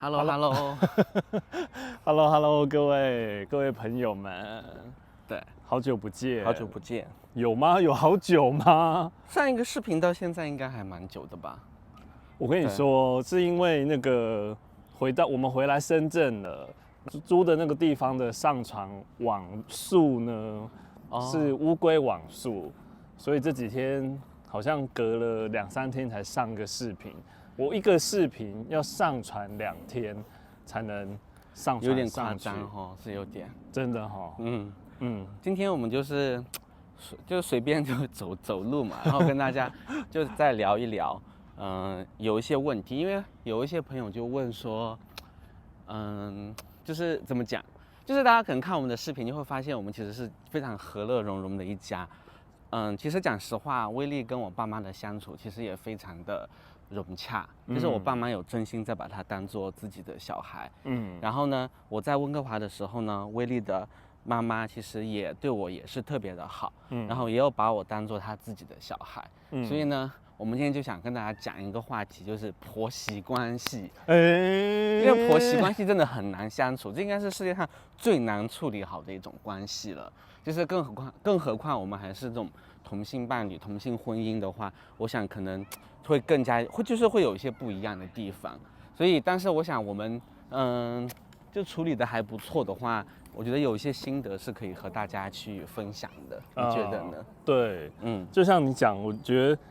Hello Hello Hello Hello，各位朋友们，对，好久不见，好久不见。有吗？有好久吗？上一个视频到现在应该还蛮久的吧？我跟你说，是因为那个我们回来深圳了，租的那个地方的上传网速呢、是乌龟网速，所以这几天好像隔了2、3天才上个视频。我一个视频要上传2天才能上传上去，有点夸张哈，是有点，真的哈。今天我们就是随便就走路嘛，然后跟大家就再聊一聊，有一些问题，因为有一些朋友就问说，就是怎么讲，就是大家可能看我们的视频就会发现，我们其实是非常和乐融融的一家。其实讲实话，威力跟我爸妈的相处其实也非常的融洽，就是我爸妈有真心在把他当做自己的小孩。然后呢，我在温哥华的时候呢，威力的妈妈其实也对我也是特别的好，然后也有把我当做他自己的小孩。所以呢，我们今天就想跟大家讲一个话题，就是婆媳关系。因为婆媳关系真的很难相处，这应该是世界上最难处理好的一种关系了。就是更何况我们还是这种同性伴侣、同性婚姻的话，我想可能会更加会有一些不一样的地方。所以，但是我想我们就处理的还不错的话，我觉得有一些心得是可以和大家去分享的。你觉得呢？对，就像你讲，我觉得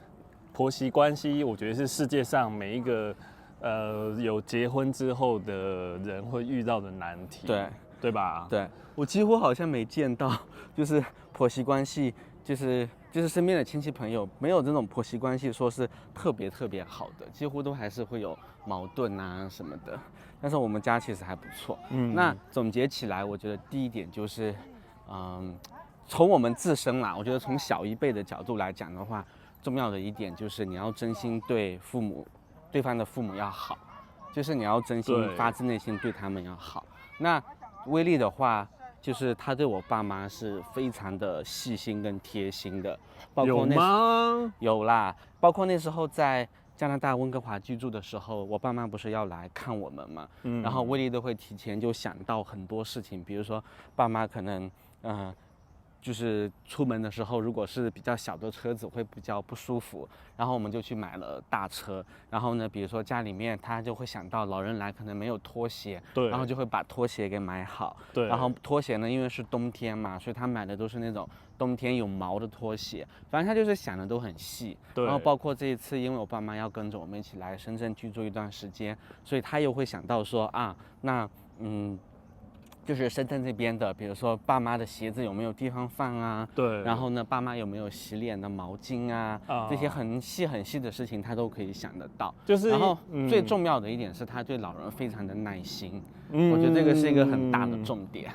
婆媳关系，我觉得是世界上每一个有结婚之后的人会遇到的难题，对吧？对，我几乎好像没见到，就是婆媳关系，就是身边的亲戚朋友没有这种婆媳关系说是特别好的，几乎都还是会有矛盾啊什么的。但是我们家其实还不错。那总结起来，我觉得第一点就是，从我们自身啦，我觉得从小一辈的角度来讲的话，重要的一点就是你要真心对对方的父母要好，就是你要真心发自内心对他们要好。那威力的话，就是他对我爸妈是非常的细心跟贴心的，包括有吗？有啦，包括那时候在加拿大温哥华居住的时候，我爸妈不是要来看我们嘛，然后威力都会提前就想到很多事情，比如说爸妈可能就是出门的时候，如果是比较小的车子会比较不舒服，然后我们就去买了大车。然后呢，比如说家里面他就会想到老人来可能没有拖鞋，然后就会把拖鞋给买好。然后拖鞋呢，因为是冬天嘛，所以他买的都是那种冬天有毛的拖鞋。反正他就是想的都很细。然后包括这一次，因为我爸妈要跟着我们一起来深圳居住一段时间，所以他又会想到说啊，那就是深圳这边的，比如说爸妈的鞋子有没有地方放啊？对。然后呢，爸妈有没有洗脸的毛巾啊？这些很细的事情，他都可以想得到。然后最重要的一点是他对老人非常的耐心。我觉得这个是一个很大的重点。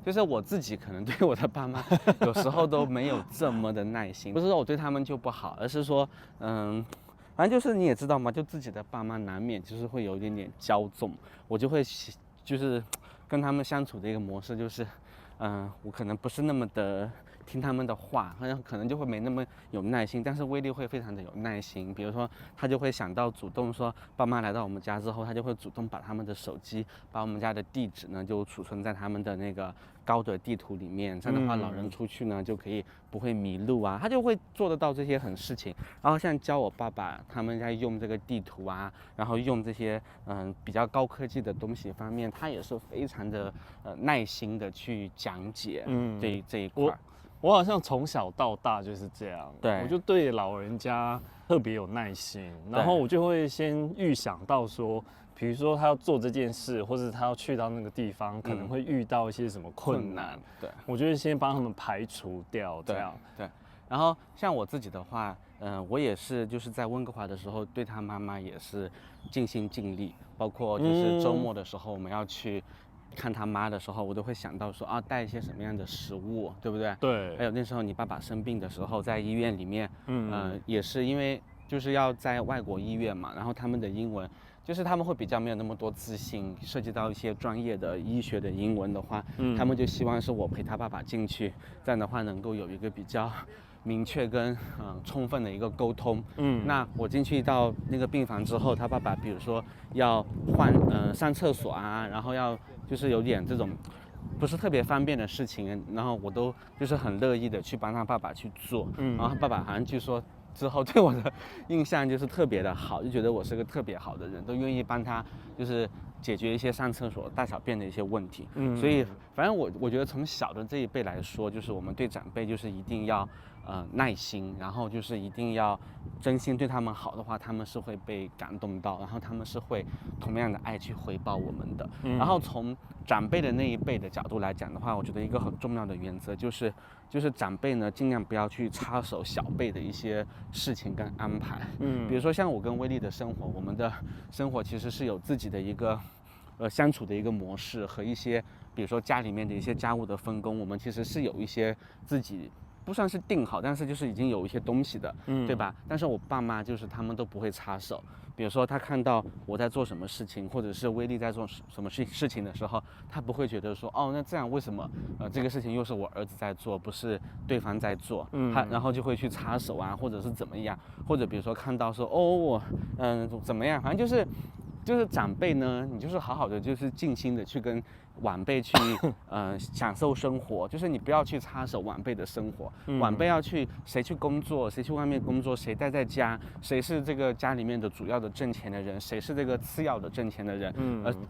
就是我自己可能对我的爸妈有时候都没有这么的耐心，不是说我对他们就不好，而是说，反正就是你也知道嘛，就自己的爸妈难免就是会有一点点骄纵，我就会就是跟他们相处的一个模式就是，我可能不是那么的听他们的话，好像可能就会没那么有耐心，但是威力会非常的有耐心。比如说，他就会想到主动说，爸妈来到我们家之后，他就会主动把他们的手机，把我们家的地址呢就储存在他们的那个高德地图里面，这样的话老人出去呢就可以不会迷路啊，他就会做得到这些很事情。然后像教我爸爸他们在用这个地图啊，然后用这些比较高科技的东西方面，他也是非常的耐心的去讲解这一块。我好像从小到大就是这样，我就对老人家特别有耐心，然后我就会先预想到说，比如说他要做这件事，或者他要去到那个地方，可能会遇到一些什么困难，我就会先帮他们排除掉，这样。对。然后像我自己的话，我也是就是在温哥华的时候，对他妈妈也是尽心尽力，包括就是周末的时候我们要去看他妈的时候，我都会想到说啊，带一些什么样的食物，对不对？对。还有那时候你爸爸生病的时候，在医院里面，也是因为就是要在外国医院嘛，然后他们的英文就是他们会比较没有那么多自信，涉及到一些专业的医学的英文的话，他们就希望是我陪他爸爸进去，这样的话能够有一个比较明确跟充分的一个沟通。那我进去到那个病房之后，他爸爸比如说要上厕所啊，然后要就是有点这种不是特别方便的事情，然后我都就是很乐意的去帮他爸爸去做。然后他爸爸好像据说之后对我的印象就是特别的好，就觉得我是个特别好的人，都愿意帮他就是解决一些上厕所、大小便的一些问题。所以反正我觉得从小的这一辈来说，就是我们对长辈就是一定要耐心，然后就是一定要真心对他们好的话，他们是会被感动到，然后他们是会同样的爱去回报我们的。然后从长辈的那一辈的角度来讲的话，我觉得一个很重要的原则就是长辈呢尽量不要去插手小辈的一些事情跟安排。比如说像我跟威利的生活，我们的生活其实是有自己的一个相处的一个模式和一些比如说家里面的一些家务的分工，我们其实是有一些自己不算是定好，但是就是已经有一些东西的，对吧？但是我爸妈就是他们都不会插手，比如说他看到我在做什么事情，或者是威利在做什么事情的时候，他不会觉得说哦，那这样为什么这个事情又是我儿子在做，不是对方在做？他然后就会去插手啊，或者是怎么样，或者比如说看到说哦我怎么样，反正就是长辈呢，你就是好好的就是尽心的去跟晚辈去享受生活，就是你不要去插手晚辈的生活。晚辈要去谁去工作，谁去外面工作，谁待在家，谁是这个家里面的主要的挣钱的人，谁是这个次要的挣钱的人，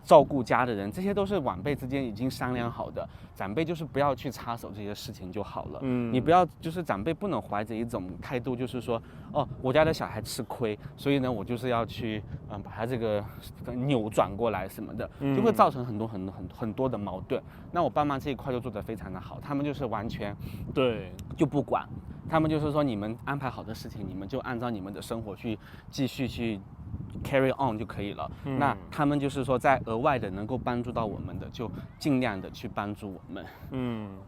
照顾家的人，这些都是晚辈之间已经商量好的。长辈就是不要去插手这些事情就好了。你不要就是长辈不能怀着一种态度，就是说哦，我家的小孩吃亏，所以呢我就是要去把他这个扭转过来什么的，就会造成很多的矛盾。那我爸妈这一块就做得非常的好，他们就是完全对就不管，他们就是说你们安排好的事情，你们就按照你们的生活去继续去 carry on 就可以了。那他们就是说在额外的能够帮助到我们的，就尽量的去帮助我们。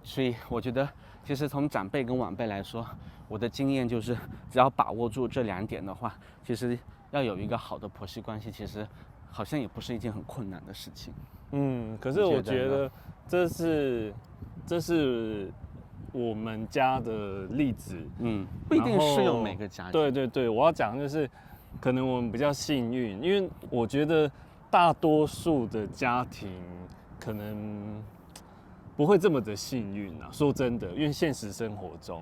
所以我觉得其实从长辈跟晚辈来说，我的经验就是只要把握住这2点的话，其实要有一个好的婆媳关系，其实好像也不是一件很困难的事情。可是我觉得这是我们家的例子，不一定适用每个家庭。对，我要讲的就是可能我们比较幸运，因为我觉得大多数的家庭可能不会这么的幸运啊。说真的，因为现实生活中，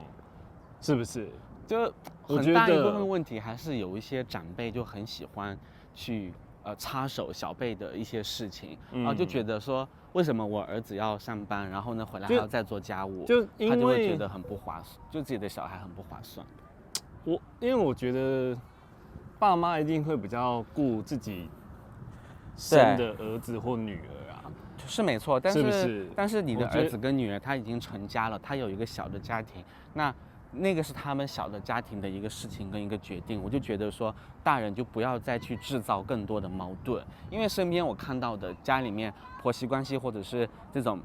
是不是？就很大一部分问题还是有一些长辈就很喜欢去插手小辈的一些事情，然后就觉得说为什么我儿子要上班，然后呢回来还要再做家务，他就会觉得很不划算，就自己的小孩很不划算。因为我觉得爸妈一定会比较顾自己生的儿子或女儿啊，是没错，但是你的儿子跟女儿他已经成家了，他有一个小的家庭，那个是他们小的家庭的一个事情跟一个决定，我就觉得说大人就不要再去制造更多的矛盾，因为身边我看到的家里面婆媳关系或者是这种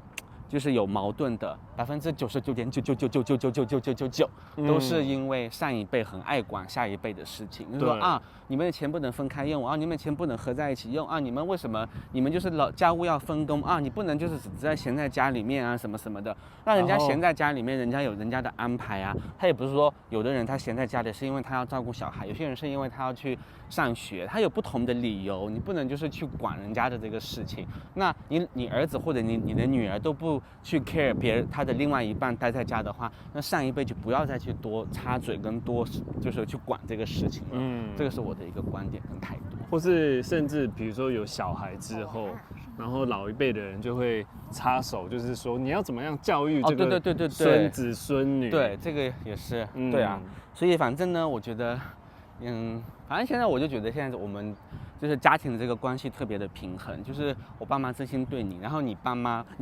就是有矛盾的99.99999999999都是因为上一辈很爱管下一辈的事情，就是说啊，你们的钱不能分开用啊，你们的钱不能合在一起用啊，你们为什么你们就是家务要分工啊，你不能就是只在闲在家里面啊什么什么的，让人家闲在家里面，人家有人家的安排啊，他也不是说有的人他闲在家里是因为他要照顾小孩，有些人是因为他要去上学，他有不同的理由，你不能就是去管人家的这个事情。那你儿子或者你的女儿都不去 care 他的另外一半待在家的话，那上一辈就不要再去多插嘴跟多就是去管这个事情了。这个是我的一个观点跟态度。或是甚至比如说有小孩之后，然后老一辈的人就会插手，就是说你要怎么样教育这个孙子孙女。对，这个也是。对啊，所以反正呢，我觉得，反正现在我就觉得现在我们就是家庭的这个关系特别的平衡，就是我爸妈真心对你，然后你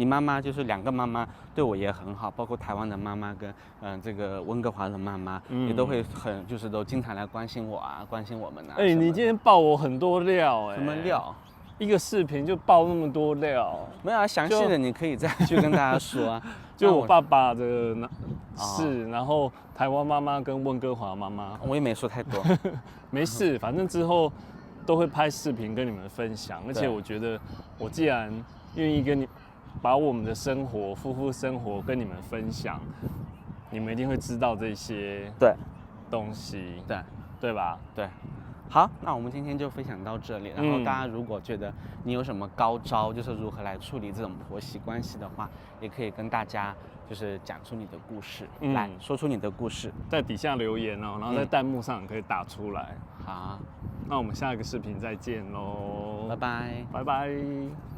妈妈就是2个妈妈对我也很好，包括台湾的妈妈跟这个温哥华的妈妈也都会就是都经常来关心我啊，关心我们啊。你今天爆我很多料什么料？一个视频就爆那么多料？没有啊，详细的你可以再去跟大家说啊。就我爸爸的事，然后台湾妈妈跟温哥华妈妈，我也没说太多。没事，反正之后都会拍视频跟你们分享，而且我觉得我既然愿意把我们的生活、夫妇生活跟你们分享，你们一定会知道这些对东西，对对吧？对。好，那我们今天就分享到这里。然后大家如果觉得你有什么高招，就是如何来处理这种婆媳关系的话，也可以跟大家就是讲出你的故事，来说出你的故事，在底下留言哦，然后在弹幕上可以打出来。好，那我们下一个视频再见喽，拜拜，拜拜。